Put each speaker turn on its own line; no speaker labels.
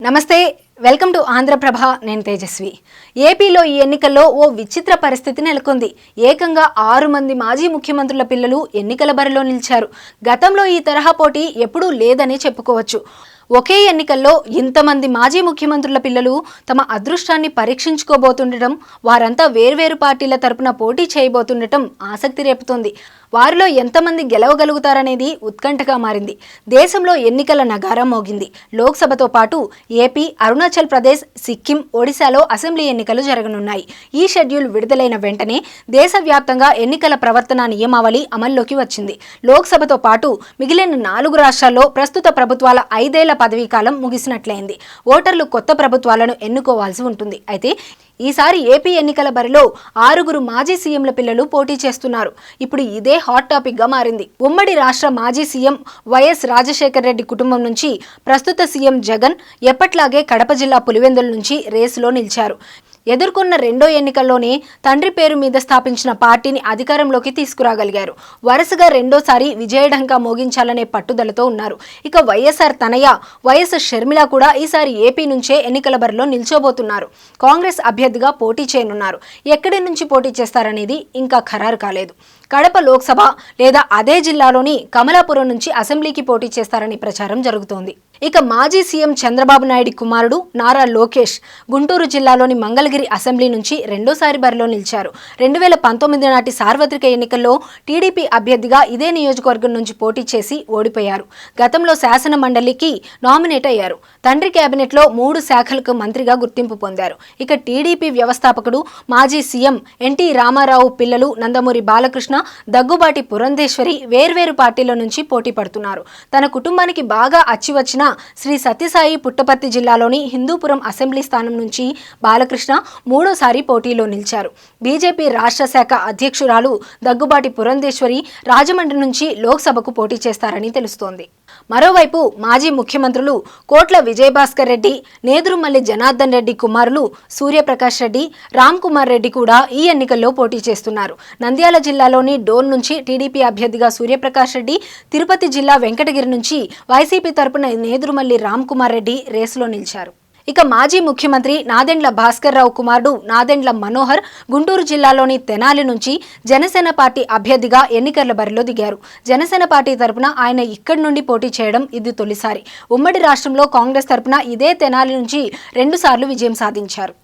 నమస్తే, welcome to Andhraprabha. నేను తేజస్వి. ఏపీలో ఈ ఎన్నికల్లో ఓ విచిత్ర పరిస్థితి నెలకొంది. ఏకంగా 6 మంది మాజీ ముఖ్యమంత్రుల పిల్లలు ఎన్నికల బరిలో నిలిచారు. గతంలో ఈ తరహా పోటీ ఎప్పుడూ లేదని చెప్పుకోవచ్చు. ఒకే ఎన్నికల్లో ఇంతమంది మాజీ ముఖ్యమంత్రుల పిల్లలు తమ అదృష్టాన్ని పరీక్షించుకోబోతుండటం, వారంతా వేర్వేరు పార్టీల తరపున పోటీ చేయబోతుండటం ఆసక్తి రేపుతోంది. వారిలో ఎంతమంది గెలవగలుగుతారనేది ఉత్కంఠగా మారింది. దేశంలో ఎన్నికల నగారం మోగింది. లోక్సభతో పాటు ఏపీ, అరుణాచల్ ప్రదేశ్, సిక్కిం, ఒడిశాలో అసెంబ్లీ ఎన్నికలు జరగనున్నాయి. ఈ షెడ్యూల్ విడుదలైన వెంటనే దేశవ్యాప్తంగా ఎన్నికల ప్రవర్తన నియమావళి అమల్లోకి వచ్చింది. లోక్సభతో పాటు మిగిలిన 4 రాష్ట్రాల్లో ప్రస్తుత ప్రభుత్వాల 5 ఏళ్ల పదవీకాలం ముగిసినట్లయింది. ఓటర్లు కొత్త ప్రభుత్వాలను ఎన్నుకోవాల్సి ఉంటుంది. అయితే ఈసారి ఏపీ ఎన్నికల బరిలో 6 మాజీ సీఎంల పిల్లలు పోటీ చేస్తున్నారు. ఇప్పుడు ఇదే హాట్ టాపిక్ గా మారింది. ఉమ్మడి రాష్ట్ర మాజీ సీఎం వైఎస్ రాజశేఖర రెడ్డి కుటుంబం నుంచి ప్రస్తుత సీఎం జగన్ ఎప్పట్లాగే కడప జిల్లా పులివెందుల నుంచి రేసులో నిలిచారు. ఎదుర్కొన్న రెండో ఎన్నికల్లోనే తండ్రి పేరు మీద స్థాపించిన పార్టీని అధికారంలోకి తీసుకురాగలిగారు. వరుసగా రెండోసారి విజయఢంకా మోగించాలనే పట్టుదలతో ఉన్నారు. ఇక వైఎస్ఆర్ తనయ వైఎస్ షర్మిల కూడా ఈసారి ఏపీ నుంచే ఎన్నికల బరిలో నిల్చోబోతున్నారు. కాంగ్రెస్ అభ్యర్థిగా పోటీ చేయనున్నారు. ఎక్కడి నుంచి పోటీ చేస్తారనేది ఇంకా ఖరారు కాలేదు. కడప లోక్సభ లేదా అదే జిల్లాలోని కమలాపురం నుంచి అసెంబ్లీకి పోటీ చేస్తారని ప్రచారం జరుగుతోంది. ఇక మాజీ సీఎం చంద్రబాబు నాయుడు కుమారుడు నారా లోకేష్ గుంటూరు జిల్లాలోని మంగళగిరి అసెంబ్లీ నుంచి రెండోసారి బరిలో నిలిచారు. 2019 నాటి సార్వత్రిక ఎన్నికల్లో టీడీపీ అభ్యర్థిగా ఇదే నియోజకవర్గం నుంచి పోటీ చేసి ఓడిపోయారు. గతంలో శాసన మండలికి నామినేట్ అయ్యారు. తండ్రి కేబినెట్లో 3 శాఖలకు మంత్రిగా గుర్తింపు పొందారు. ఇక టీడీపీ వ్యవస్థాపకుడు మాజీ సీఎం ఎన్టీ రామారావు పిల్లలు నందమూరి బాలకృష్ణ, దగ్గుబాటి పురంధేశ్వరి వేర్వేరు పార్టీల నుంచి పోటీ పడుతున్నారు. తన కుటుంబానికి బాగా అచ్చివచ్చిన శ్రీ సత్యసాయి పుట్టపర్తి జిల్లాలోని హిందూపురం అసెంబ్లీ స్థానం నుంచి బాలకృష్ణ 3వ పోటీలో నిలిచారు. బీజేపీ రాష్ట్ర శాఖ అధ్యక్షురాలు దగ్గుబాటి పురంధేశ్వరి రాజమండ్రి నుంచి లోక్సభకు పోటీ చేస్తారని తెలుస్తోంది. మరోవైపు మాజీ ముఖ్యమంత్రులు కోట్ల విజయభాస్కర్ రెడ్డి, నేదురుమల్లి జనార్దన్ రెడ్డి కుమారులు సూర్యప్రకాష్ రెడ్డి, రామ్ కుమార్ రెడ్డి కూడా ఈ ఎన్నికల్లో పోటీ చేస్తున్నారు. నంద్యాల జిల్లాలోని డోన్ నుంచి టీడీపీ అభ్యర్థిగా సూర్యప్రకాష్ రెడ్డి, తిరుపతి జిల్లా వెంకటగిరి నుంచి వైసీపీ తరపున నేదురుమల్లి రామ్ కుమార్ రెడ్డి రేసులో నిలిచారు. ఇక మాజీ ముఖ్యమంత్రి నాదెండ్ల భాస్కర్ రావు కుమారుడు నాదెండ్ల మనోహర్ గుంటూరు జిల్లాలోని తెనాలి నుంచి జనసేన పార్టీ అభ్యర్థిగా ఎన్నికల బరిలో దిగారు. జనసేన పార్టీ తరపున ఆయన ఇక్కడి నుండి పోటీ చేయడం ఇది తొలిసారి. ఉమ్మడి రాష్ట్రంలో కాంగ్రెస్ తరపున ఇదే తెనాలి నుంచి 2 సార్లు విజయం సాధించారు.